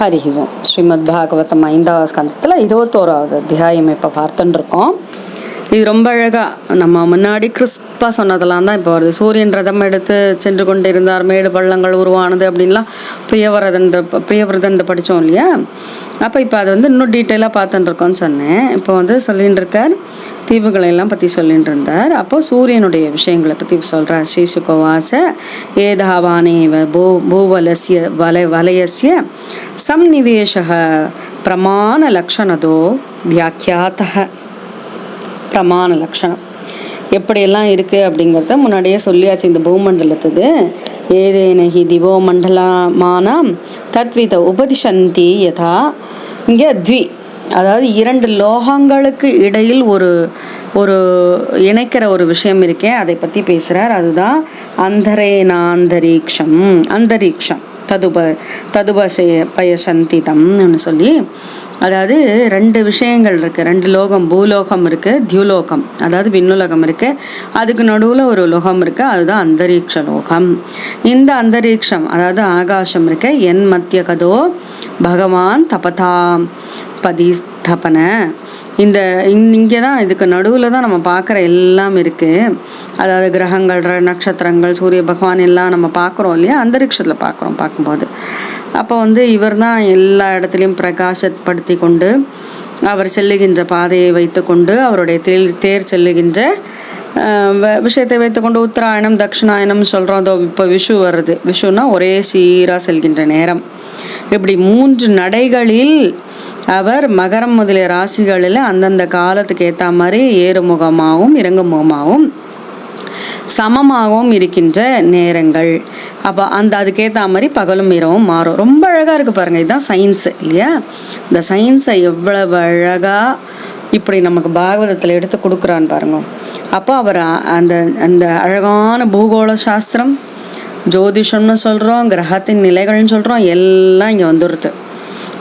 ஹரிஹி ஓம். ஸ்ரீமத் பாகவதம் 5வது ஸ்கந்தத்தில் 21வது அத்தியாயம் இப்போ பார்த்துட்டு இருக்கோம். இது ரொம்ப அழகாக நம்ம முன்னாடி கிறிஸ்பாக சொன்னதெல்லாம் தான் இப்போ வருது. சூரியன் ரதம் எடுத்து சென்று கொண்டிருந்தார், மேடு பள்ளங்கள் உருவானது அப்படின்லாம் பிரியவிரதன் படித்தோம் இல்லையா. அப்போ இப்போ அதை இன்னும் டீட்டெயிலாக பார்த்துட்டு இருக்கோம்னு சொன்னேன். இப்போ சொல்லிகிட்டு இருக்கார், தீவுகளெல்லாம் பற்றி சொல்லிட்டு இருந்தார். அப்போது சூரியனுடைய விஷயங்களை பற்றி சொல்கிறார். ஸ்ரீசுகவாச்ச ஏதாவானேவ பூவலசிய வலயசிய சம்நிவேஷக பிரமாண லக்ஷணதோ வியாக்கியாத்தக. பிரமாண லக்ஷணம் எப்படியெல்லாம் இருக்குது அப்படிங்கிறத முன்னாடியே சொல்லியாச்சு. இந்த பூமண்டலத்துது ஏதேனஹி திவோ மண்டலமானம் தத்வித உபதிஷந்தி யதா. இங்கே அதாவது 2 லோகங்களுக்கு இடையில் ஒரு இணைக்கிற ஒரு விஷயம் இருக்கே, அதை பற்றி பேசுகிறார். அதுதான் அந்தரேனாந்தரீக்ஷம். அந்தரீக்ஷம் ததுபயசந்திதம்னு சொல்லி, அதாவது 2 விஷயங்கள் இருக்குது. 2 லோகம், பூலோகம் இருக்குது, தியுலோகம் அதாவது விண்ணுலகம் இருக்குது, அதுக்கு நடுவில் ஒரு லோகம் இருக்குது, அதுதான் அந்தரீக்ஷ லோகம். இந்த அந்தரீக்ஷம் அதாவது ஆகாசம் இருக்க என் மத்திய கதோ பகவான் தபதா பதிஸ்தபன. இங்கே தான் இதுக்கு நடுவில் தான் நம்ம பார்க்குற எல்லாம் இருக்குது. அதாவது கிரகங்கள், நட்சத்திரங்கள், சூரிய பகவான் எல்லாம் நம்ம பார்க்குறோம் இல்லையா, அந்தரிக்ஷத்தில் பார்க்கும்போது அப்போ இவர் தான் எல்லா இடத்துலையும் பிரகாசப்படுத்தி கொண்டு அவர் செல்லுகின்ற பாதையை வைத்து கொண்டு அவருடைய தேர் செல்லுகின்ற விஷயத்தை வைத்துக்கொண்டு உத்தராயணம் தட்சிணாயணம் சொல்கிறோம். அதோ இப்போ விஷு வருது. விஷுன்னா ஒரே சீராக செல்கின்ற நேரம். இப்படி 3 நடைகளில் அவர் மகரம் முதலிய ராசிகளில் அந்தந்த காலத்துக்கு ஏற்ற மாதிரி ஏறுமுகமாகவும் இறங்குமுகமாகவும் சமமாகவும் இருக்கின்ற நேரங்கள். அப்போ அதுக்கேற்ற மாதிரி பகலும் இரவும் மாறும். ரொம்ப அழகாக இருக்குது பாருங்கள். இதுதான் சயின்ஸு இல்லையா. இந்த சயின்ஸை எவ்வளவு அழகாக இப்படி நமக்கு பாகவதத்தில் எடுத்து கொடுக்குறான்னு பாருங்க. அப்போ அவர் அந்த அழகான பூகோள சாஸ்திரம், ஜோதிஷம்னு சொல்கிறோம், கிரகத்தின் நிலைகள்னு சொல்கிறோம், எல்லாம் இங்கே வந்துடுது.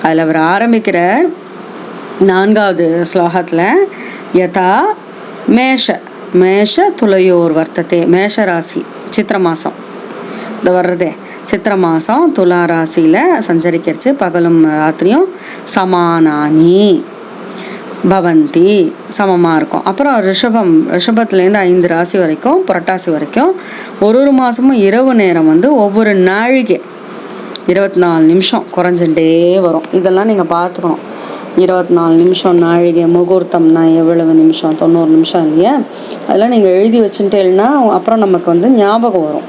அதில் அவர் ஆரம்பிக்கிற 4வது ஸ்லோகத்தில் யதா மேஷ துலையோர் வர்த்ததே. மேஷ ராசி சித்திர மாதம் இந்த வர்றதே, சித்திர மாதம் துலா ராசியில் சஞ்சரிக்கிறச்சு பகலும் ராத்திரியும் சமானானி பவந்தி சமமாக இருக்கும். அப்புறம் ரிஷபத்துலேருந்து 5 ராசி வரைக்கும் புரட்டாசி வரைக்கும் ஒரு மாதமும் இரவு நேரம் ஒவ்வொரு நாழிகை 24 நிமிஷம் குறைஞ்சுட்டே வரும். இதெல்லாம் நீங்கள் பார்த்துக்கணும். 24 நிமிஷம் நாழிகை. முகூர்த்தம்னா எவ்வளவு நிமிஷம்? 90 நிமிஷம் இல்லையா. அதெல்லாம் நீங்கள் எழுதி வச்சுட்டேன்னா அப்புறம் நமக்கு ஞாபகம் வரும்.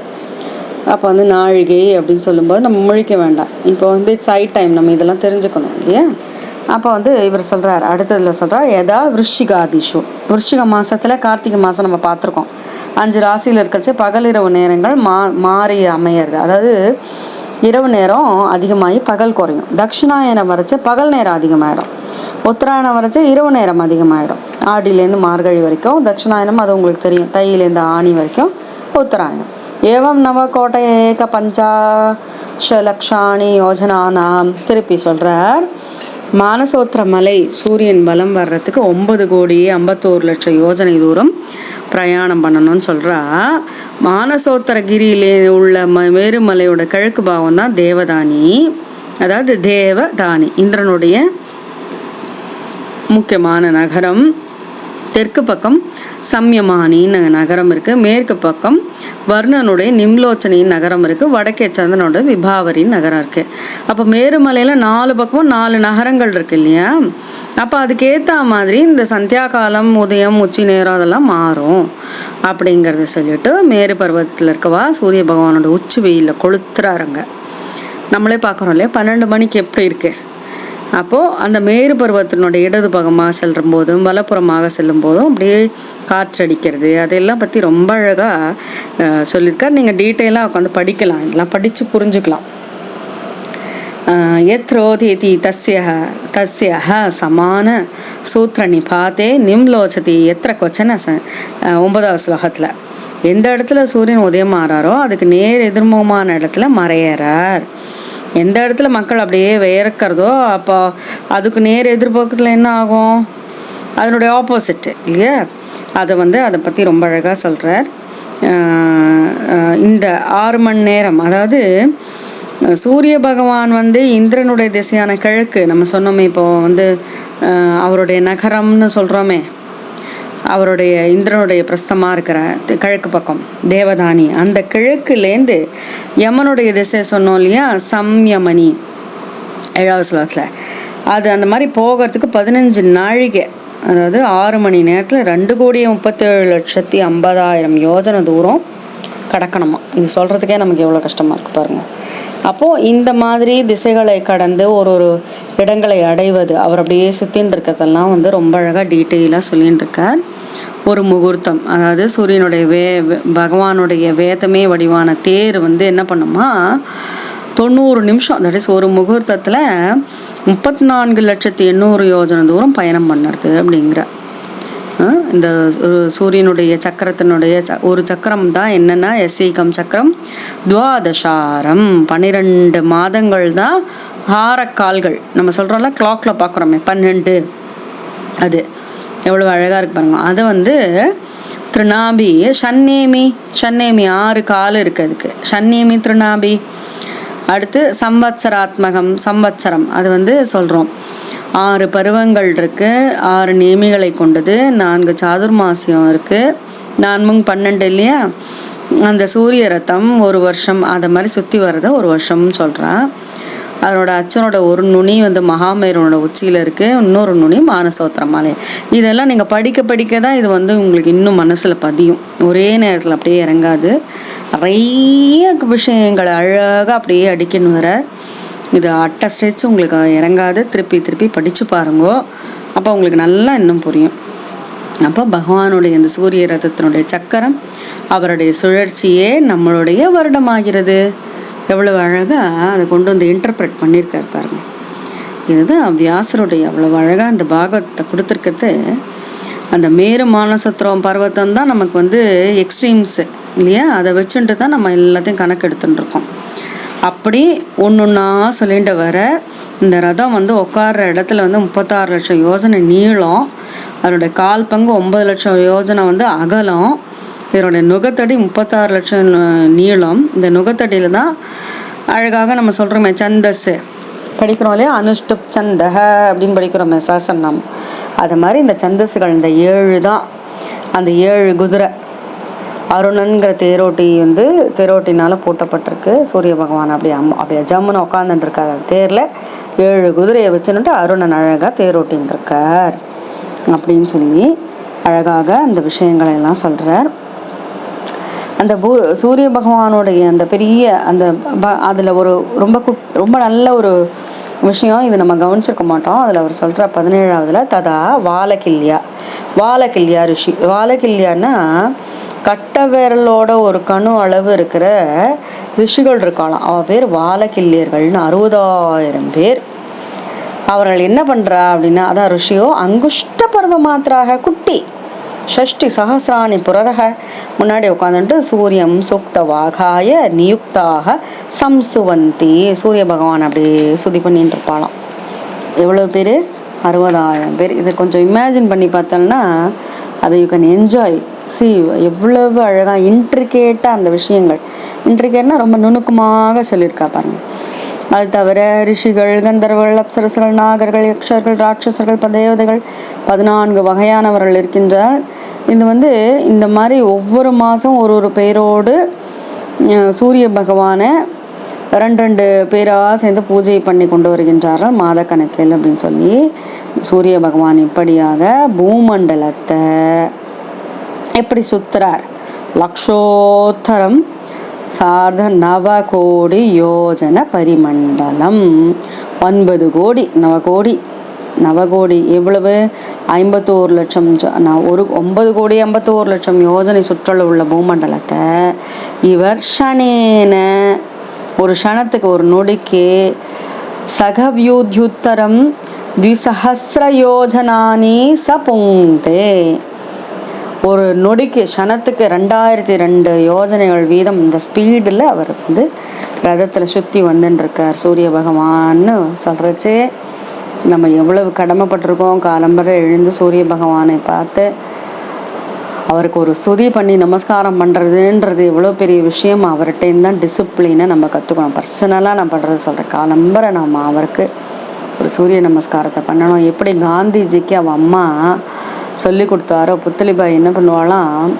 அப்போ நாழிகை அப்படின்னு சொல்லும்போது நம்ம முழிக்க வேண்டாம். இப்போ சைட் டைம் நம்ம இதெல்லாம் தெரிஞ்சுக்கணும் இல்லையா. அப்போ இவர் சொல்கிறார், அடுத்ததில் சொல்கிறார் எதா விருஷிகாதிஷு. விருஷிக மாதத்தில் கார்த்திகை மாதம் நம்ம பார்த்துருக்கோம். 5 ராசியில் இருக்கிறச்சு பகலிரவு நேரங்கள் மாறி அமையிறது. அதாவது இரவு நேரம் அதிகமாகி பகல் குறையும். தட்சிணாயனம் வரைச்ச பகல் நேரம் அதிகமாகிடும். உத்தராயணம் வரைச்ச இரவு நேரம் அதிகமாகிடும். ஆடியிலேருந்து மார்கழி வரைக்கும் தட்சிணாயனம், அது உங்களுக்கு தெரியும். தையிலேருந்து ஆணி வரைக்கும் உத்தராயணம். ஏவம் நவகோட்டை ஏக பஞ்சாஷலக்ஷாணி யோஜனானாம். திருப்பி சொல்கிறார், மானசோத்திர மலை சூரியன் பலம் வர்றதுக்கு 9,51,00,000 யோஜனை தூரம் பிரயாணம் பண்ணணும்னு சொல்கிறா. மானசோத்திரகிரியிலே உள்ள மேருமலையோட கிழக்கு பாகம் தான் தேவதானி. அதாவது தேவதானி இந்திரனுடைய முக்கியமான நகரம். தெற்கு பக்கம் சம்யமானின்னு நகரம் இருக்குது. மேற்கு பக்கம் வர்ணனுடைய நிம்லோச்சனின் நகரம் இருக்குது. வடக்கே சந்திரனோட விபாவரின் நகரம் இருக்குது. அப்போ மேருமலையில் 4 பக்கமும் 4 நகரங்கள் இருக்குது இல்லையா. அப்போ அதுக்கேற்ற மாதிரி இந்த சந்தியா காலம், உதயம், உச்சி நேரம் அதெல்லாம் மாறும் அப்படிங்கிறத சொல்லிட்டு மேரு பர்வதத்தில் இருக்கவா சூரிய பகவானோட உச்சி வெயிலில் கொளுத்துறாருங்க. நம்மளே பார்க்குறோம் இல்லையா 12 மணிக்கு எப்படி இருக்குது. அப்போது அந்த மேரு பருவத்தினுடைய இடது பக்கமாக செல்லும் போதும் வலப்புறமாக செல்லும் போதும் அப்படியே காற்றடிக்கிறது, அதெல்லாம் பற்றி ரொம்ப அழகாக சொல்லியிருக்கார். நீங்கள் டீட்டெயிலாக உட்காந்து படிக்கலாம், இதெல்லாம் படித்து புரிஞ்சுக்கலாம். எத்ரோதீதி தஸ்ய சமான சூத்திர நிபாத்தே நிம்லோச்சதி எத்திர கொச்சன 9வது ஸ்லோகத்தில் எந்த இடத்துல சூரியன் உதயம் ஆறாரோ அதுக்கு நேர் எதிர்முகமான இடத்துல மறையறார். எந்த இடத்துல மக்கள் அப்படியே வியர்க்கிறதோ அப்போ அதுக்கு நேர் எதிர்பக்கத்தில் என்ன ஆகும்? அதனுடைய ஆப்போசிட்டு இல்லையா. அதை பற்றி ரொம்ப அழகாக சொல்கிறார். இந்த 6 மணி நேரம், அதாவது சூரிய பகவான் வந்து இந்திரனுடைய திசையான கிழக்கு, நம்ம சொன்னோமே இப்போ வந்து அவருடைய நகரம்னு சொல்கிறோமே, அவருடைய இந்திரனுடைய பிரஸ்தமாக இருக்கிற கிழக்கு பக்கம் தேவதானி, அந்த கிழக்குலேருந்து யமனுடைய திசை சொன்னோம் இல்லையா, சம்யமனி 7வது ஸ்லோகத்தில், அது அந்த மாதிரி போகிறதுக்கு 15 நாழிகை, அதாவது 6 மணி நேரத்தில் 2,37,50,000 யோஜனை தூரம் கடக்கணுமா. இது சொல்கிறதுக்கே நமக்கு எவ்வளோ கஷ்டமாக இருக்குது பாருங்கள். அப்போது இந்த மாதிரி திசைகளை கடந்து ஒரு இடங்களை அடைவது, அவர் அப்படியே சுற்றின்னு இருக்கிறதெல்லாம் வந்து ரொம்ப அழகாக டீட்டெயிலாக சொல்லின்னு இருக்கார். ஒரு முகூர்த்தம், அதாவது சூரியனுடைய பகவானுடைய வேதமே வடிவான தேர் வந்து என்ன பண்ணுமா, 90 நிமிஷம், தட் இஸ் ஒரு முகூர்த்தத்தில் 34,800,000 யோஜனை தூரம் பயணம் பண்ணுறது அப்படிங்கிற. இந்த சூரியனுடைய சக்கரத்தினுடைய ஒரு சக்கரம் தான் என்னென்னா எஸ்ஐகம் சக்கரம் துவாதசாரம், 12 மாதங்கள் தான் ஆரக்கால்கள். நம்ம சொல்கிறோம்ல கிளாக்கில் பார்க்குறோமே 12, அது எவ்வளோ அழகாக இருக்கு பாருங்க. அதை வந்து திருநாபி ஷன்னேமி, 6 கால் இருக்குது அதுக்கு, ஷன்னேமி திருநாபி. அடுத்து சம்வத்சராத்மகம், சம்வத்சரம், அது வந்து சொல்கிறோம் 6 பருவங்கள் இருக்குது, 6 நேமிகளை கொண்டது, 4 சாதுர்மாசியம் இருக்குது, 4 12 இல்லையா. அந்த சூரிய ரத்தம் ஒரு வருஷம், அதை மாதிரி சுற்றி வர்றத ஒரு வருஷம்னு சொல்கிறான். அதனோட அச்சனோட ஒரு நுனி வந்து மகாமேரோட உச்சியில் இருக்குது, இன்னொரு நுனி மானசோத்திர மாலை. இதெல்லாம் நீங்கள் படிக்க படிக்க தான் இது வந்து உங்களுக்கு இன்னும் மனசில் பதியும், ஒரே நேரத்தில் அப்படியே இறங்காது. நிறைய விஷயங்களை அழகாக அப்படியே அடிக்கணும் வர, இது அட்டை ஸ்ட்ரெச் உங்களுக்கு இறங்காது. திருப்பி திருப்பி படித்து பாருங்கோ, அப்போ உங்களுக்கு நல்லா இன்னும் புரியும். அப்போ பகவானுடைய இந்த சூரிய ரதத்தினுடைய சக்கரம், அவருடைய சுழற்சியே நம்மளுடைய வருடமாகிறது. எவ்வளவு அழகாக அதை கொண்டு வந்து இன்டர்பிரட் பண்ணியிருக்காரு பாருங்க. இதுதான் வியாசருடைய அவ்வளவு அழகாக அந்த பாகவத்தை கொடுத்துருக்கிறது. அந்த மேரு மானசத்திரம் பர்வத்தம் தான் நமக்கு வந்து எக்ஸ்ட்ரீம்ஸு இல்லையா, அதை வச்சுட்டு தான் நம்ம எல்லாத்தையும் கணக்கு எடுத்துட்டுருக்கோம். அப்படி ஒன்றா சொல்லிட்டு வர இந்த ரதம் வந்து உட்கார்ற இடத்துல வந்து 36 லட்சம் யோஜனை நீளம், அதனுடைய 1/4 பங்கு 9 லட்சம் யோஜனை வந்து அகலம், இதனுடைய நுகத்தடி 36 லட்சம் நீளம். இந்த நுகத்தடியில் தான் அழகாக நம்ம சொல்கிறோமே சந்தஸ் படிக்கிறோம் இல்லையா, அனுஷ்டுப் சந்தக அப்படின்னு படிக்கிறோமே சாசனம், அது மாதிரி இந்த சந்தஸ்கள் இந்த 7 தான். அந்த 7 குதிரை அருணன்கிற தேரோட்டி வந்து தேரோட்டினால் பூட்டப்பட்டிருக்கு. சூரிய பகவான் அப்படியே ஜம்முன்னு உட்காந்துட்டு இருக்கார் தேரில், 7 குதிரையை வச்சுன்னுட்டு அருணன் அழகாக தேரோட்டின்னு இருக்கார் அப்படின்னு சொல்லி அழகாக அந்த விஷயங்களை எல்லாம் சொல்கிறார். அந்த சூரிய பகவானுடைய அந்த பெரிய அந்த அதில் ஒரு ரொம்ப நல்ல ஒரு விஷயம், இது நம்ம கவனிச்சிருக்க மாட்டோம். அதில் அவர் சொல்கிற 17ஆவதுல ததா வாலகில்யா ரிஷி. வாலகில்யான்னா கட்ட விரலோட ஒரு கணு அளவு இருக்கிற ரிஷிகள் இருக்காளாம், அவள் பேர் வாலகில்யர்கள்னு 60,000 பேர். அவர்கள் என்ன பண்ணுறா அப்படின்னா, அதான் ரிஷியோ அங்குஷ்ட பருவ மாத்திராக குட்டி ஷஷ்டி சஹசிராணி புரதக முன்னாடி உட்காந்துட்டு சூரியம் சூக்த வாகாய நியுக்தாக சம்ஸ்துவந்தி, சூரிய பகவான் அப்படியே சுதி பண்ணிட்டு இருப்பாளாம். எவ்வளோ பேர்? 60,000 பேர். இதை கொஞ்சம் இமேஜின் பண்ணி பார்த்தோம்னா அதை யூ கேன் என்ஜாய். சி எவ்வளவு அழகாக இன்ட்ரிகேட்டாக அந்த விஷயங்கள், இன்ட்ரிகேட்னா ரொம்ப நுணுக்கமாக சொல்லியிருக்கா பாருங்க. அது தவிர ரிஷிகள், கந்தர்வர்கள், அப்சரசர்கள், நாகர்கள், யக்ஷர்கள், ராட்சசர்கள், தேவதைகள் 14 வகையானவர்கள் இருக்கின்றார். இது வந்து இந்த மாதிரி ஒவ்வொரு மாதம் ஒரு பேரோடு சூரிய பகவானை 2 பேராக சேர்ந்து பூஜை பண்ணி கொண்டு வருகின்றார்கள் மாத கணக்கில் அப்படின்னு சொல்லி. சூரிய பகவான் இப்படியாக பூமண்டலத்தை எப்படி சுத்துறார், லக்ஷோத்தரம் சார்த 9 கோடி யோஜன பரிமண்டலம், 9 கோடி நவகோடி எவ்வளவு 51 லட்சம், 9 கோடி 51 லட்சம் யோஜனை சுற்றளவு உள்ள பூமண்டலத்தை இவர் ஷனேன ஒரு க்ஷணத்துக்கு ஒரு நொடிக்கு சகவியூத்யுத்தரம் 2,000 யோஜனானி சபுங்கே, ஒரு நொடிக்கு க்ஷணத்துக்கு 2002 யோஜனைகள் வீதம் இந்த ஸ்பீடில் அவர் வந்து ரதத்தில் சுற்றி வந்துட்டுருக்கார் சூரிய பகவான்னு சொல்கிறச்சே நம்ம எவ்வளவு கடமைப்பட்டிருக்கோம். காலம்பரை எழுந்து சூரிய பகவானை பார்த்து அவருக்கு ஒரு ஸ்துதி பண்ணி நமஸ்காரம் பண்ணுறதுன்றது எவ்வளோ பெரிய விஷயம். அவர்கிட்டேருந்து தான் டிசிப்ளினை நம்ம கற்றுக்கணும். பர்சனலாக நான் பண்ணுறது சொல்கிறேன். காலம்பரை நம்ம அவருக்கு ஒரு சூரிய நமஸ்காரத்தை பண்ணணும். எப்படி காந்திஜிக்கு அவள் அம்மா சொல்லி கொடுத்தாரோ, புத்தலிபாய் என்ன பண்ணுவாளாம்,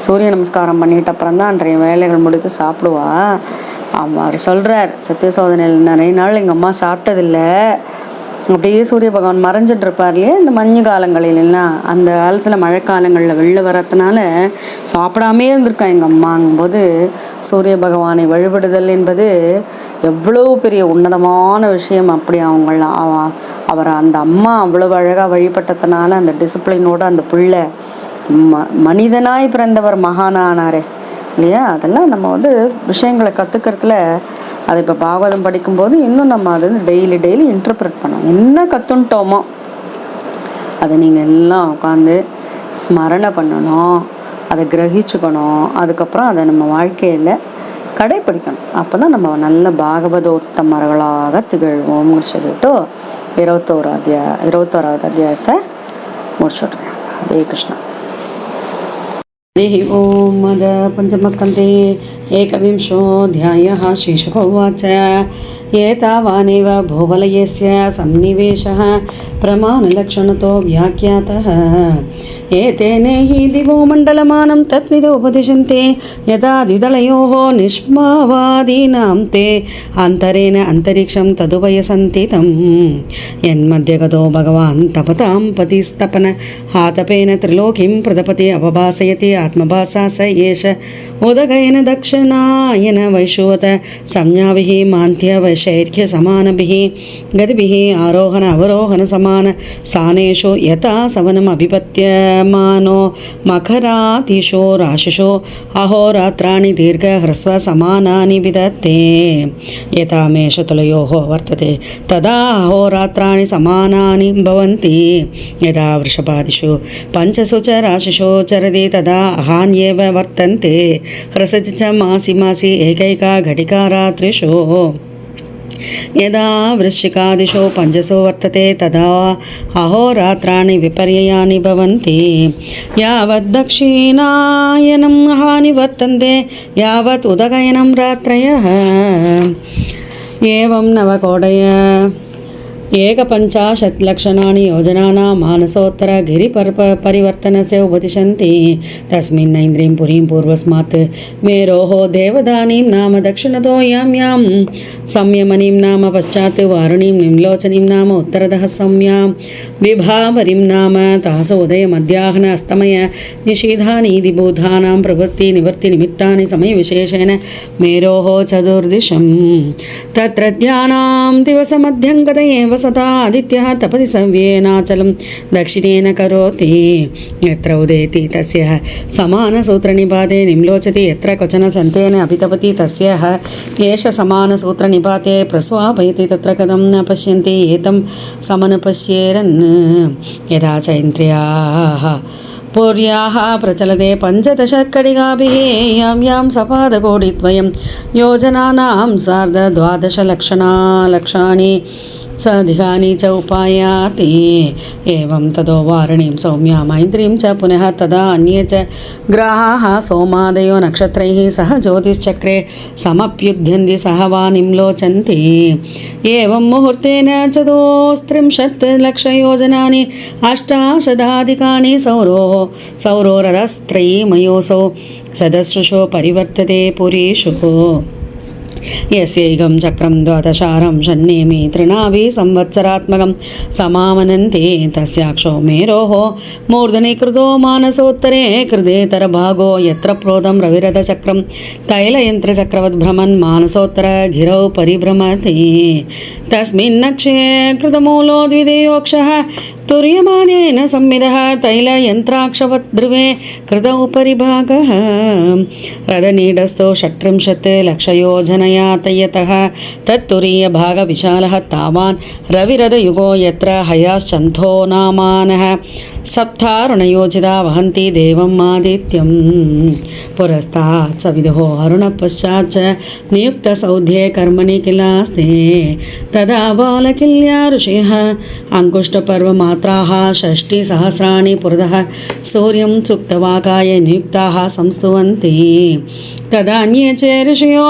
சூரிய நமஸ்காரம் பண்ணிட்ட அப்புறம் தான் அன்றைய வேலைகள் முடித்து சாப்பிடுவா. அவர் சொல்கிறார் சத்திய சோதனையில், நிறைய நாள் எங்கள் அம்மா சாப்பிட்டதில்லை, அப்படியே சூரிய பகவான் மறைஞ்சிட்டு இருப்பார் இல்லையா இந்த மஞ்சு காலங்களிலாம். அந்த காலத்தில் மழை காலங்களில் வெளில வரத்துனால சாப்பிடாமே இருந்திருக்கா எங்கள் அம்மாங்கும்போது, சூரிய பகவானை வழிபடுதல் என்பது எவ்வளோ பெரிய உன்னதமான விஷயம். அப்படி அவரை அந்த அம்மா அவ்வளவு அழகாக வழிபட்டதுனால அந்த டிசிப்ளினோட அந்த பிள்ளை மனிதனாய் பிறந்தவர் மகானானாரே இல்லையா. அதெல்லாம் நம்ம விஷயங்களை கற்றுக்கிறதுல அது இப்போ பாகவதம் படிக்கும்போது இன்னும் நம்ம அது டெய்லி இன்டர்பிரட் பண்ணோம். என்ன கற்றுன்ட்டோமோ அதை நீங்கள் எல்லாம் உட்காந்து ஸ்மரணை பண்ணணும், அதை கிரகிச்சுக்கணும், அதுக்கப்புறம் அதை நம்ம வாழ்க்கையில் கடைப்பிடிக்கணும். அப்போ தான் நம்ம நல்ல பாகவதோத்தமர்களாக திகழ்வோம்னு சொல்லிட்டு 21வது அத்தியாயத்தை முடிச்சுட்றேன். ஹரே கிருஷ்ணா. हरिः ओं. अद पञ्चमस्कन्धे एकविंशोऽध्यायः. श्रीशुक उवाच एतावानेव भूवलयस्य सन्निवेशः प्रमाणलक्षणतो व्याख्यातः एतेन हि दिवो मण्डलमानं तद्विदोपदिशन्ते यदा द्विदलयोः निष्मावादीनां ते अन्तरेण अन्तरिक्षं तदुभयसन्तितं यन्मध्यगतो भगवान् तपतां पतिस्तपन हातपेन त्रिलोकीं प्रदपति अपभासयति आत्मभासा स एष उदगयन दक्षिणायन वैशुवत संज्ञाभिः मान्त्यवशैर्घ्यसमानभिः गतिभिः आरोहण अवरोहण समान स्थानेषु यथा सवनम् अभिपत्यमानो मकरातिषु राशिषु अहोरात्राणि दीर्घह्रस्व समानानि विदत्ते यथा मेषतुलयोः वर्तते तदा अहोरात्राणि समानानि भवन्ति यदा वृषभादिषु पञ्चसु च राशिषु चरति तदा अहान्येव वर्तन्ते ह्रसति च मासि मासि एकैका घटिका रात्रिषु यदा वृश्चिकादिषु पञ्चसु वर्तते तदा अहोरात्राणि विपर्ययानि भवन्ति यावत् दक्षिणायनं हानि वर्तन्ते यावत् उदगयनं रात्रयः एवं नवकोटय एकपञ्चाशत् लक्षणानि योजनानां मानसोत्तरगिरिपरिवर्तनस्य उपदिशन्ति तस्मिन् ऐन्द्रीं पुरीं पूर्वस्मात् मेरोः देवदानीं नाम दक्षिणतो यां यां संयमनीं नाम पश्चात् वारुणीं निम्लोचनीं नाम उत्तरतः सौम्यां विभावरीं नाम तास उदयमध्याह्न अस्तमय निषीधानीति भूतानां प्रवृत्तिनिवृत्तिनिमित्तानि समयविशेषेण मेरोः चतुर्दिशं तत्रत्यानां दिवसमध्यङ्गत एव सदा आदित्यः तपति सव्येनाचलं दक्षिणेन करोति यत्र उदेति तस्यः समानसूत्रनिपाते निम्लोचति यत्र क्वचन सन्तेन अभितपति तस्यः एष समानसूत्रनिपाते प्रस्वापयति तत्र कथं न पश्यन्ति एतं समनुपश्येरन् यदा च इन्द्रियाः पूर्याः प्रचलते 15 कडिगाभिः यां यां सपादकोटिद्वयं योजनानां सार्ध 12 लक्षाणि सधिकानि च उपायाति एवं तदो वारुणीं सौम्यां मैत्रीं च पुनः तदा अन्ये च ग्रहाः सोमादयो नक्षत्रैः सह ज्योतिश्चक्रे समप्युध्यन्ति सह वा निम्लोचन्ति एवं मुहूर्तेन 34 लक्षयोजनानि 8 सौरोरथस्त्रयीमयोऽसौ शतसृशो परिवर्तते पुरीषु यस्यैकं चक्रं 12 षण्णेमि तृणाभि संवत्सरात्मकं समामनन्ति तस्याक्षो मेरोः मूर्धनि कृतो मानसोत्तरे कृतेतरभागो यत्र प्रोतं रविरथचक्रं तैलयन्त्रचक्रवद् भ्रमन् मानसोत्तरगिरौ परिभ्रमति तस्मिन्नक्षे कृतमूलो द्वितीयोक्षः तुर्यमानेन संविदः तैलयन्त्राक्षवत् ध्रुवे कृतौ परिभागः रथनीडस्थो 36 लक्षयोजनया तयतः तत्तुरीयभागविशालः तावान् रविरथयुगो यत्र हयाश्चन्थो नामानः सप्तारुणयोजिता वहन्ति देवम् आदित्यं पुरस्तात् सविदुः अरुणपश्चात् च नियुक्तसौध्ये कर्मणि किलास्ते तदा बालकिल्या ऋषयः अङ्कुष्टपर्वमात्राः षष्टिसहस्राणि पुरतः सूर्यं सुप्तवाकाय नियुक्ताः संस्तुवन्ति तदान्ये च ऋषयो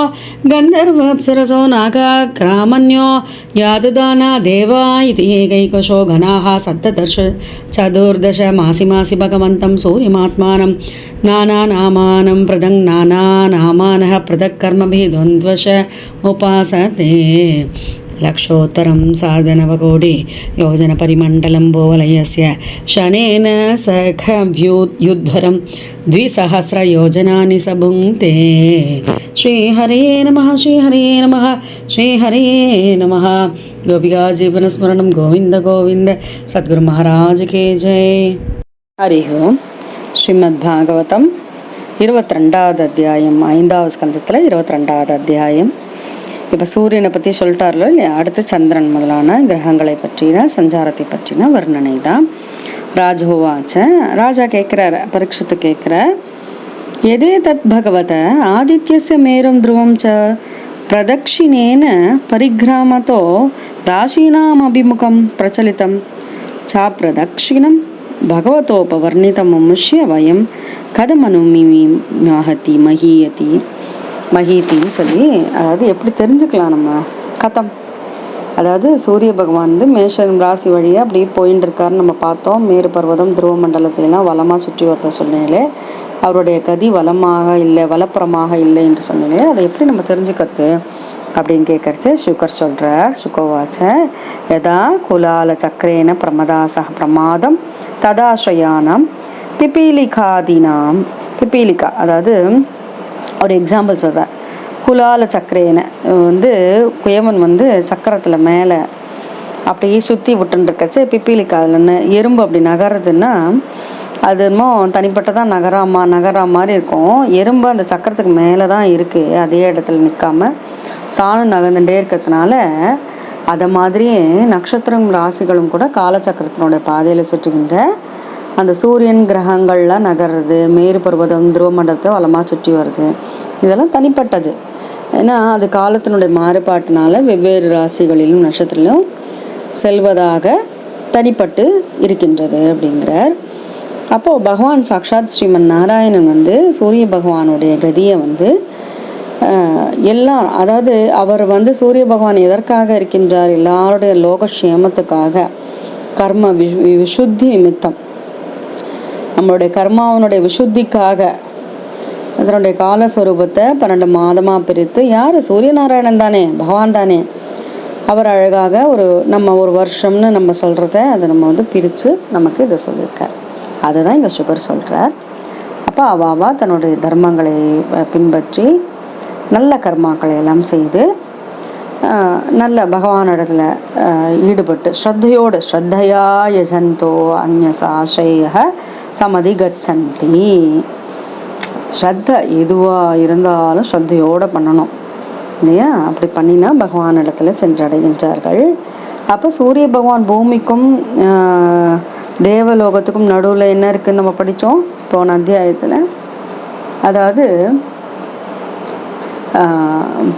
गन्धर्वाप्सरसो नागाक्रामन्यो यातुदाना देवा इति एकैकशो गणाः सप्तदश चतुर्दश मासि मासि भगवन्तं सूर्यमात्मानं नानानामानं पृथङ् नानानामानः पृथक् कर्मभिः द्वन्द्वश उपासते लक्षोत्तरं सार्धनवकोटि योजनपरिमण्डलं भूवलयस्य शनेन सखव्युद्धरं 2,000 योजनानि स भुङ्क्ते श्रीहरे नमः श्रीहरे नमः श्रीहरे नमः गोपिका जीवनस्मरणं गोविन्द गोविन्द सद्गुरु महाराज के जय हरि ओं श्रीमद्भागवतं 22வது அத்தியாயம் 5வது ஸ்கந்தத்தில் 22வது அத்தியாயம். இப்போ சூரியனை பற்றி சொல்லிட்டார்ல இல்லையா, அடுத்து சந்திரன் முதலான கிரகங்களை பற்றின சஞ்சாரத்தை பற்றின வர்ணனை தான். ராஜோவாச்ச, ராஜா கேட்குறார், பரீட்சித்து கேட்குறார், எதே தத் பகவத ஆதித்யஸ்ய மேரும் துருவம் ச பிரதக்ஷிணேன பரிகிராமத்தோ ராசீனாம் அபிமுகம் பிரச்சலிதம் சா பிரதக்ஷிணம் பகவதோபவர்ணிதம் முஷ்ய வயம் கதமனுமி மகதி மகீயதி மகீத்தின்னு சொல்லி, அதாவது எப்படி தெரிஞ்சுக்கலாம் நம்ம கதம், அதாவது சூரிய பகவான் வந்து மேஷம் ராசி வழியாக அப்படி போயின்னு இருக்காருன்னு நம்ம பார்த்தோம். மேரு பர்வதம் துருவ மண்டலத்திலாம் வளமாக சுற்றி வர சொன்னாலே அவருடைய கதி வளமாக இல்லை வலப்புறமாக இல்லை என்று சொன்னாலே அதை எப்படி நம்ம தெரிஞ்சுக்கிறது அப்படின்னு கேட்கறச்சு சுகர் சொல்கிறார். சுகோவாச்ச, யதா குலால சக்கரேன பிரமதாச பிரமாதம் ததாஸ்ரயானம் பிபீலிகாதீனாம். பிபீலிகா அதாவது ஒரு எக்ஸாம்பிள் சொல்கிறேன். குலால சக்கரேன வந்து குயவன் வந்து சக்கரத்தில் மேலே அப்படியே சுற்றி விட்டுருக்கச்சு பிப்பீலிக்கா அதில் எறும்பு அப்படி நகருதுன்னா அது இன்னும் தனிப்பட்டதான் நகரா மாதிரி இருக்கும். எறும்பு அந்த சக்கரத்துக்கு மேலே தான் இருக்குது, அதே இடத்துல நிற்காம தானும் நகர்ந்துட்டே இருக்கிறதுனால அதை மாதிரியே நட்சத்திரம் ராசிகளும் கூட காலச்சக்கரத்தினுடைய பாதையில் சுற்றுகின்ற அந்த சூரியன் கிரகங்கள்லாம் நகர்றது, மேரு பர்வதம் துருவ மண்டலத்தை வளமாக சுற்றி வருது, இதெல்லாம் தனிப்பட்டது. ஏன்னா அது காலத்தினுடைய மாறுபாட்டினால வெவ்வேறு ராசிகளிலும் நட்சத்திரத்திலும் செல்வதாக தனிப்பட்டு இருக்கின்றது அப்படிங்கிறார். அப்போது பகவான் சாக்ஷாத் ஸ்ரீமன் நாராயணன் வந்து சூரிய பகவானுடைய கதியை வந்து எல்லாம், அதாவது அவர் வந்து சூரிய பகவான் எதற்காக இருக்கின்றார், எல்லாருடைய லோகக்ஷேமத்துக்காக, கர்ம விசுத்தி நிமித்தம், நம்மளுடைய கர்மாவனுடைய விசுத்திக்காக அதனுடைய காலஸ்வரூபத்தை 12 மாதமாக பிரித்து, யார் சூரியநாராயணன் தானே, பகவான் தானே, அவர் அழகாக நம்ம ஒரு வருஷம்னு நம்ம சொல்கிறத அதை நம்ம வந்து பிரித்து நமக்கு இதை சொல்லியிருக்கார். அதுதான் இங்கே சுகர் சொல்கிறார். அப்போ அவாவா தன்னுடைய தர்மங்களை பின்பற்றி நல்ல கர்மாக்களை எல்லாம் செய்து நல்ல பகவானிடத்துல ஈடுபட்டு ஸ்ரத்தையோடு ஸ்ரத்தையா யஜந்தோ அந்யசாஸ்ரய சமதி கச்சந்தி. ஸ்ரத்த எதுவாக இருந்தாலும் ஸ்ரத்தையோடு பண்ணணும் இல்லையா, அப்படி பண்ணினா பகவானிடத்துல சென்றடைகின்றார்கள். அப்போ சூரிய பகவான் பூமிக்கும் தேவலோகத்துக்கும் நடுவில் என்ன இருக்குதுன்னு நம்ம படித்தோம் போன அத்தியாயத்தில். அதாவது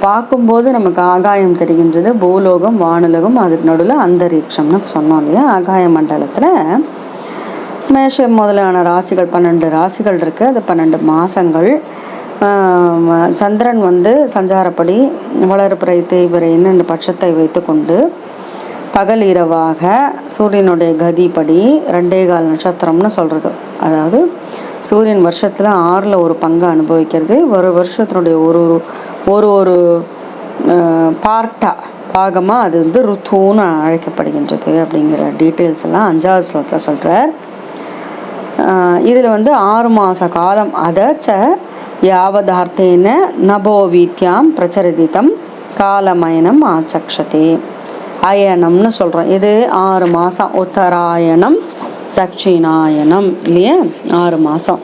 பார்க்கும்போது நமக்கு ஆகாயம் தெரிகின்றது, பூலோகம் வானுலகம், அதுக்கு நடுவில் அந்தரீக்ஷம்னு சொன்னோம் இல்லையா. ஆகாய மண்டலத்தில் மேஷம் முதலான ராசிகள் 12 ராசிகள் இருக்குது, அது 12 மாதங்கள். சந்திரன் வந்து சஞ்சாரப்படி வளர்பிறை தேய்பிறைன்னு இந்த பட்சத்தை வைத்து கொண்டு பகல் இரவாக சூரியனுடைய கதிப்படி 2.25 நட்சத்திரம்னு சொல்கிறது. அதாவது சூரியன் வருஷத்தில் 6ல் ஒரு பங்கு அனுபவிக்கிறது. ஒரு வருஷத்தினுடைய ஒரு பாகமாக அது வந்து ருத்துன்னு அழைக்கப்படுகின்றது அப்படிங்கிற டீட்டெயில்ஸ் எல்லாம் 5வது ஸ்லோகத்தில் சொல்கிறார். இதில் வந்து 6 மாத காலம் அதச்ச யாவதார்த்தேன நபோவீத்யாம் பிரச்சரிதித்தம் காலமயனம் ஆச்சக்ஷதே. அயனம்னு சொல்கிறோம். இது 6 மாதம், உத்தராயணம் தட்சிணாயனம் இல்லையா, 6 மாதம்.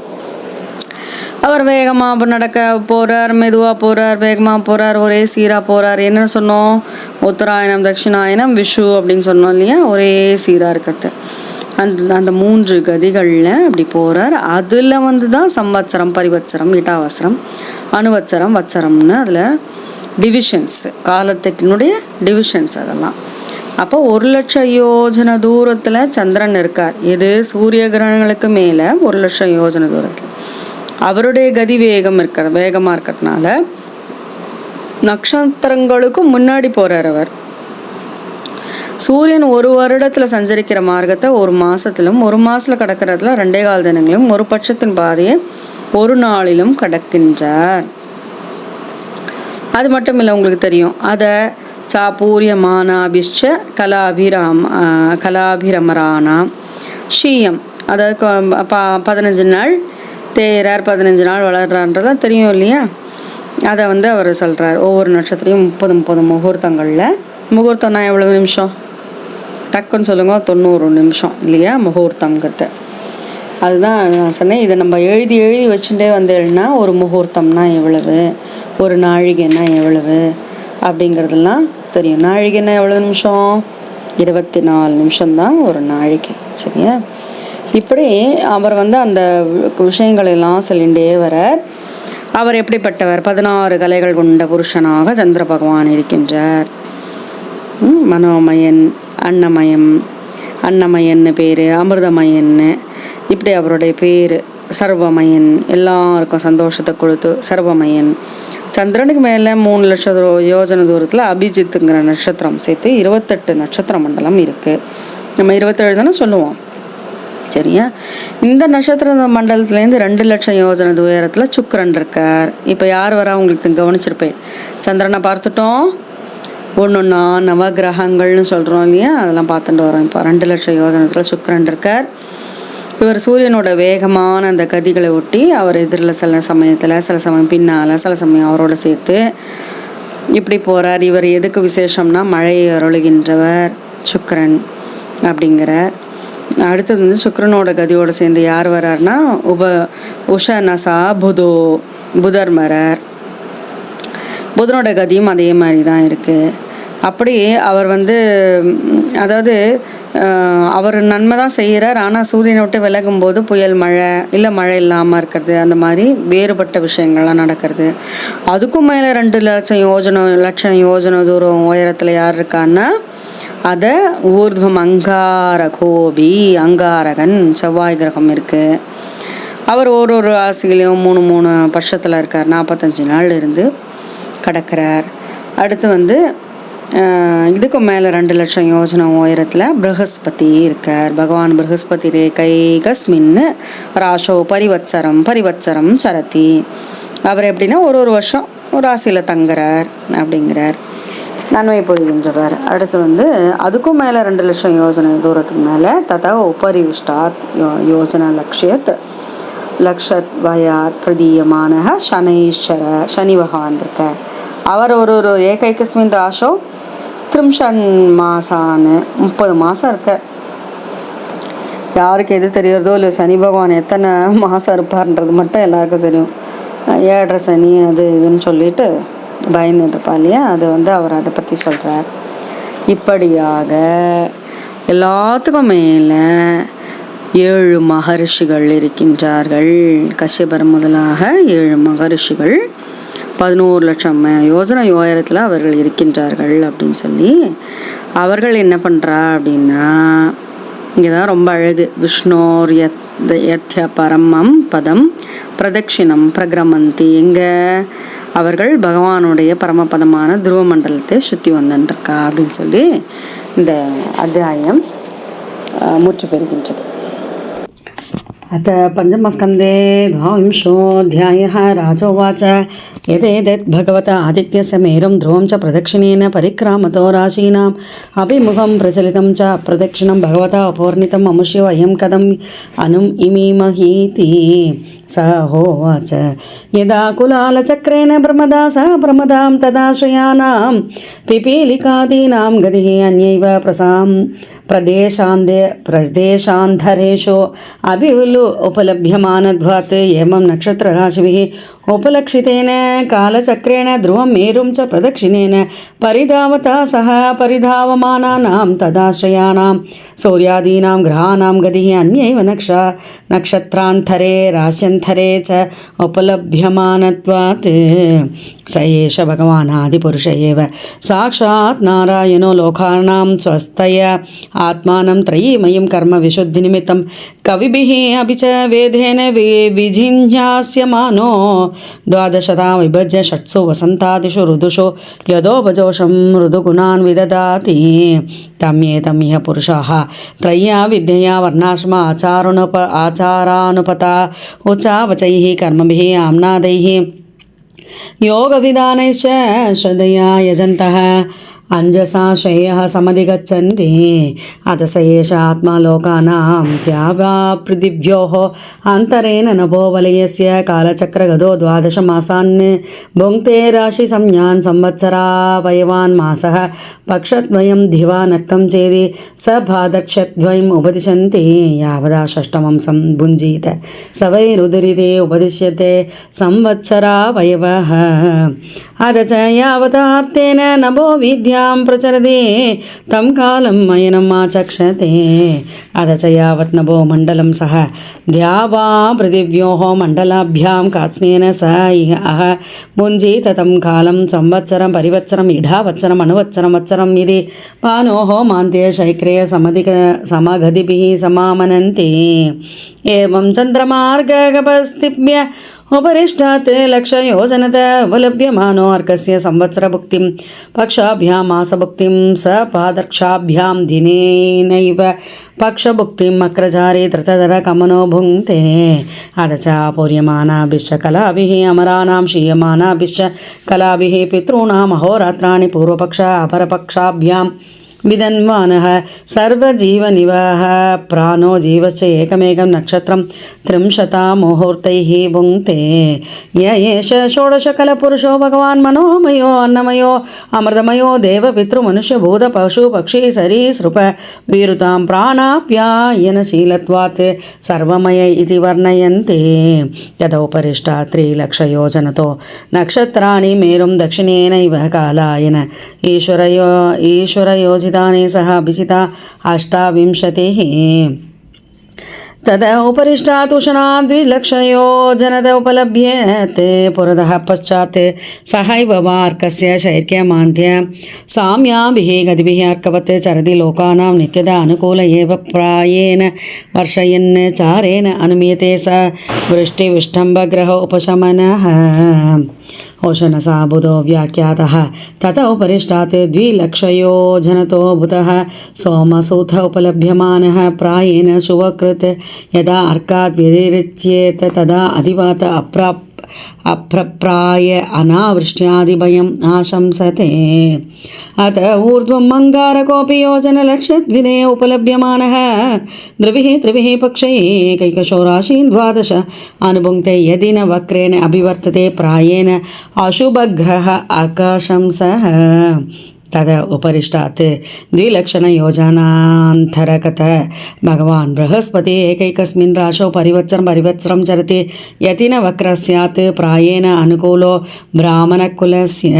அவர் வேகமாக நடக்க போகிறார், மெதுவாக போகிறார், வேகமாக போகிறார், ஒரே சீராக போகிறார். என்ன சொன்னோம், உத்தராயணம் தட்சிணாயனம் விஷு அப்படின்னு சொன்னோம் இல்லையா, ஒரே சீராக இருக்கிறது. அந்த 3 கதிகளில் அப்படி போகிறார். அதில் வந்து தான் சம்வத்சரம், பரிவத்சரம், இட்டாவசரம், அணுவத்சரம், வத்சரம்னு அதில் டிவிஷன்ஸ், காலத்தினுடைய டிவிஷன்ஸ் அதெல்லாம். அப்போ 1,00,000 யோஜனை தூரத்தில் சந்திரன் இருக்கார். இது சூரிய கிரகங்களுக்கு மேலே 1,00,000 யோஜனை தூரத்தில். அவருடைய கதி வேகமாக இருக்கிறதுனால நட்சத்திரங்களுக்கும் முன்னாடி போகிறார் அவர். சூரியன் ஒரு வருடத்தில் சஞ்சரிக்கிற மார்க்கத்தை 1 மாதத்திலும், 1 மாதத்தில் கடக்கிறதுல 2.25 தினங்களிலும், ஒரு பட்சத்தின் பாதையை 1 நாளிலும் கடக்கின்றார். அது மட்டும் இல்லை, உங்களுக்கு தெரியும், அதை சாபூரியமானாபிஷ்ச கலாபிரமரானா ஷீயம், அதாவது 15 நாள் தேரார், 15 நாள் வளர்றான்றதான் தெரியும் இல்லையா? அதை வந்து அவர் சொல்கிறார். ஒவ்வொரு நட்சத்திரையும் 30 முகூர்த்தங்களில். முகூர்த்தம்னா எவ்வளவு நிமிஷம்? டக்குன்னு சொல்லுங்க. 90 நிமிஷம் இல்லையா முகூர்த்தங்கிறது? அதுதான் நான் சொன்னேன். இதை நம்ம எழுதி வச்சுட்டே வந்தேன்னா ஒரு முகூர்த்தம்னா எவ்வளவு, ஒரு நாழிகைன்னா எவ்வளவு அப்படிங்கிறதெல்லாம் தெரியும். நாழிகைன்னா எவ்வளோ நிமிஷம்? 24 நிமிஷம்தான் ஒரு நாழிகை. சரியா? இப்படி அவர் வந்து அந்த விஷயங்களெல்லாம் சொல்லிகிட்டே வரார். அவர் எப்படிப்பட்டவர்? 16 கலைகள் கொண்ட புருஷனாக சந்திர பகவான் இருக்கின்றார். மனோமயன், அன்னமயன்னு பேர், அமிர்தமயன்னு, இப்படி அவருடைய பேர். சர்வமயன், எல்லாருக்கும் சந்தோஷத்தை கொடுத்து சர்வமயன். சந்திரனுக்கு மேலே 3,00,000 யோஜனை தூரத்தில் அபிஜித்துங்கிற நட்சத்திரம் சேர்த்து 28 நட்சத்திர மண்டலம் இருக்குது. நம்ம 27 தானே சொல்லுவோம். சரியா? இந்த நட்சத்திர மண்டலத்துலேருந்து 2,00,000 யோஜனை தூரத்தில் சுக்கிரன் இருக்கார். இப்போ யார் வரா உங்களுக்கு கவனிச்சிருப்பேன். சந்திரனை பார்த்துட்டோம், ஒன்றுன்னா நவகிரகங்கள்னு சொல்கிறோம் இல்லையா, அதெல்லாம் பார்த்துட்டு வரோம். இப்போ 2,00,000 யோஜனத்தில் சுக்கிரன் இருக்கார். இவர் சூரியனோட வேகமான அந்த கதிகளை ஒட்டி அவர் எதிரில் சில சமயம் பின்னால், சில சமயம் அவரோட சேர்த்து இப்படி போகிறார். இவர் எதுக்கு விசேஷம்னா மழையை அருளுகின்றவர் சுக்கிரன் அப்படிங்கிற. அடுத்தது வந்து சுக்கிரனோட கதியோடு சேர்ந்து யார் வர்றார்னா உஷநசா புதர் மரர். புதனோட கதியும் அதே மாதிரி தான் இருக்குது. அப்படி அவர் வந்து, அதாவது அவர் நன்மை தான் செய்கிறார். ஆனால் சூரியனை விட்டு விலகும்போது புயல், மழை, இல்லை மழை இல்லாமல் இருக்கிறது, அந்த மாதிரி வேறுபட்ட விஷயங்கள்லாம் நடக்கிறது. அதுக்கும் மேலே 2,00,000 யோஜனை தூரம் உயரத்தில் யார் இருக்கான்னா அதை ஊர்துவம் அங்காரகன் செவ்வாய் கிரகம் இருக்குது. அவர் ஒரு ராசிகளையும் 3 பட்சத்தில் இருக்கார். 45 நாள் இருந்து கடக்கிறார். அடுத்து வந்து இதுக்கு மேலே 2,00,000 யோஜனை உயரத்தில் ப்ரஹஸ்பதி இருக்கார். பகவான் ப்ரஹஸ்பதி ரேகைகஸ்மின் ராசோ பரிவத்சரம் சரதி. அவர் எப்படின்னா ஒரு வருஷம் ஒரு ராசியில் தங்குறார் அப்படிங்கிறார். நன்மை பொழிகின்றவர். அடுத்து வந்து அதுக்கும் மேலே 2,00,000 யோஜனை தூரத்துக்கு மேலே ததா உபரிவிஷ்டாத் யோஜனா லக்ஷத் வயாத் பிரதீயமான சனி பகவான் இருக்கார். அவர் ஒரு ஏகைகஸ்மின் ராசோ 30 மாசான்னு 30 மாதம் இருக்கார். யாருக்கு எது தெரியறதோ இல்லை, சனி பகவான் எத்தனை மாதம் இருப்பார்ன்றது மட்டும் எல்லாருக்கும் தெரியும். 7.5 சனி அது இதுன்னு சொல்லிட்டு பயந்துட்டு இருப்பா இல்லையா, அது வந்து அவர் அதை பற்றி சொல்கிறார். இப்படியாக எல்லாத்துக்கும் மேலே 7 மகரிஷிகள் இருக்கின்றார்கள். கஷ்யபர் முதலாக 7 மகரிஷிகள் 11,00,000 யோஜனை உயரத்தில் அவர்கள் இருக்கின்றார்கள் அப்படின்னு சொல்லி அவர்கள் என்ன பண்ணுறா அப்படின்னா, இங்கே தான் ரொம்ப அழகு. விஷ்ணோர் யத்ய பரமம் பதம் பிரதட்சிணம் பிரகிரமந்தி. எங்கே அவர்கள் பகவானுடைய பரமபதமான துருவ மண்டலத்தை சுற்றி வந்துருக்கா அப்படின்னு சொல்லி இந்த அத்தியாயம் முற்று பெறுகின்றது. अथ पञ्चमस्कन्धे 12ोऽध्यायः। राजोवाच यदेतत् भगवता आदित्यस्य मेरुं ध्रुवं च प्रदक्षिणेन परिक्रामतो राशीनाम् अभिमुखं प्रचलितं च प्रदक्षिणं भगवता अपवर्णितम् अमुष्य वयं कथम् अनुम् इमीमहीति स होवाच यदा कुलालचक्रेण प्रमदा स प्रमदां तदाश्रयाणां पिपीलिकादीनां गतिः अन्यैव प्रदेशान्धरेषु उपलभ्यमानत्वात् एवं नक्षत्रराशिभिः उपलक्षितेन कालचक्रेण ध्रुवं मेरुं च प्रदक्षिणेन परिधावता सह परिधावमानानां तदाश्रयाणां सूर्यादीनां ग्रहाणां गतिः अन्यैव नक्षत्रान्तरे राश्यन्तरे च उपलभ्यमानत्वात् स एष भगवान् आदिपुरुष एव साक्षात् नारायणो लोकानां स्वस्तय आत्मानं त्रयीमयं कर्मविशुद्धिनिमित्तं कविभिः अपि च वेदेन विजिञ्जास्यमानो द्वादशता विभज्य षट्सु वसन्तादिषु ऋतुषु यदोपजोषं ऋतुगुणान् विददाति तं एतं इह पुरुषाः त्रय्या विद्यया वर्णाश्रम आचारानुपता उच्चावचैः कर्मभिः आम्नादैः योगविधानैश्च श्रद्धया यजन्तः अंजसा श्रेयः समधिगच्छन्ति अथ स एष आत्मा लोकानां त्यागापृथिव्योः अन्तरेण नभोवलयस्य कालचक्रगतो 12 मासान् भुङ्क्ते राशिसंज्ञान् संवत्सरावयवान् मासः पक्षद्वयं दिवा नक्तं चेदि स भादक्षद्वयम् उपदिशन्ति यावदा षष्ठमंसं भुञ्जीत स वै रुदुरिते उपदिश्यते संवत्सरावयवः अथ च यावतार्थेन नभो विद्यां प्रचरते तं कालं मयनम् आचक्षते अथ च यावत् नभो मण्डलं सह द्यावा पृथिव्योः मण्डलाभ्यां कात्स्नेन स अह भुञ्जीत तं कालं संवत्सरं परिवत्सरम् इडावत्सरम् अनुवत्सरं वत्सरम् इति पानोः मान्त्य शैक्रेय समगतिभिः समामनन्ति एवं चन्द्रमार्गगपस्तिभ्य उपरिष्टात् लक्षयोजनत उपलभ्यमानो अर्कस्य संवत्सरभुक्तिं पक्षाभ्यां मासभुक्तिं स पादक्षाभ्यां दिनेनैव पक्षभुक्तिम् अक्रचारे धृतधरकमनो भुङ्क्ते अथ च पूर्यमानाभिश्च कलाभिः अमराणां क्षीयमानाभिश्च कलाभिः पितॄणाम् अहोरात्राणि पूर्वपक्ष अपरपक्षाभ्यां विदन्वानः सर्वजीवनिवः प्राणो जीवश्च एकमेकं नक्षत्रं 30 मुहूर्तैः भुङ्क्ते य एष षोडशकलपुरुषो भगवान् मनोमयो अन्नमयो अमृतमयो देवपितृमनुष्यभूतपशुपक्षी सरीसृप विरुतां प्राणाप्यायनशीलत्वात् सर्वमय इति वर्णयन्ते तदोपरिष्टात् 3 लक्षयोजनतो नक्षत्राणि मेरुं दक्षिणेनैव कालायन ईश्वरयोजित सह अभिसिता 28 तदा उपरिष्टात् उशनात् 2 लक्षयोजनत उपलभ्यते पुरतः पश्चात् सहैव वार्कस्य शैर्क्यमान्त्य साम्याभिः गतिभिः अर्कवत् चरति लोकानां नित्यदा अनुकूल एव प्रायेण वर्षयन् चारेण अनुमीयते स वृष्टिविष्टम्भग्रह उपशमनः ओशनसा बुधो व्याख्यातः तत उपरिष्टात् 2 लक्षयोजनतो बुधः सोमसूत उपलभ्यमानः प्रायेण शुभकृत् यदा अर्कात् व्यतिरिच्येत तदा अधिवात अप्रप्राय अनावृष्ट्यादिभयम् आशंसते अत ऊर्ध्वम् अङ्गारकोऽपि योजनलक्षद्विदे उपलभ्यमानः त्रिभिः पक्षैः कैकशो राशीन् 12 अनुभुङ्क्ते यदि न वक्रेण अभिवर्तते प्रायेण अशुभग्रह आकाशंसः तद उपरिष्टात् 2 लक्षणयोजनान्तरगत भगवान् बृहस्पति एकैकस्मिन् राशौ परिवत्सरं चरति यति न वक्रः स्यात् प्रायेण अनुकूलो ब्राह्मणकुलस्य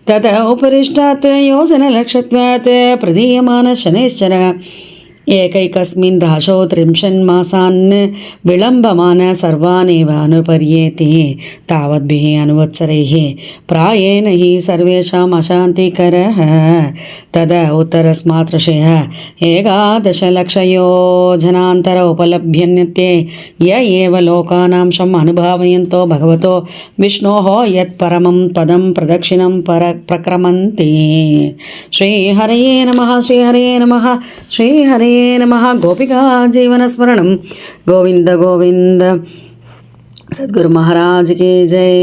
तद उपरिष्टात् योजनलक्षत्वात् प्रदीयमान शनैश्चर एकैकस्मिन् राशौ 30 मासान् विलम्बमान सर्वानेव अनुपर्येते तावद्भिः अनुवत्सरैः प्रायेण हि सर्वेषाम् अशान्तिकरः तद उत्तरस्मात् ऋषयः 11 लक्षयोजनान्तर उपलभ्यन्ते य एव लोकानां शम् अनुभावयन्तो भगवतो विष्णोः यत्परमं पदं प्रदक्षिणं प्रक्रमन्ति श्रीहरये नमः श्रीहरये नमः श्रीहरये नमः गोपिका जीवनस्मरणं गोविंद गोविंद सद्गुरु महाराज की जय।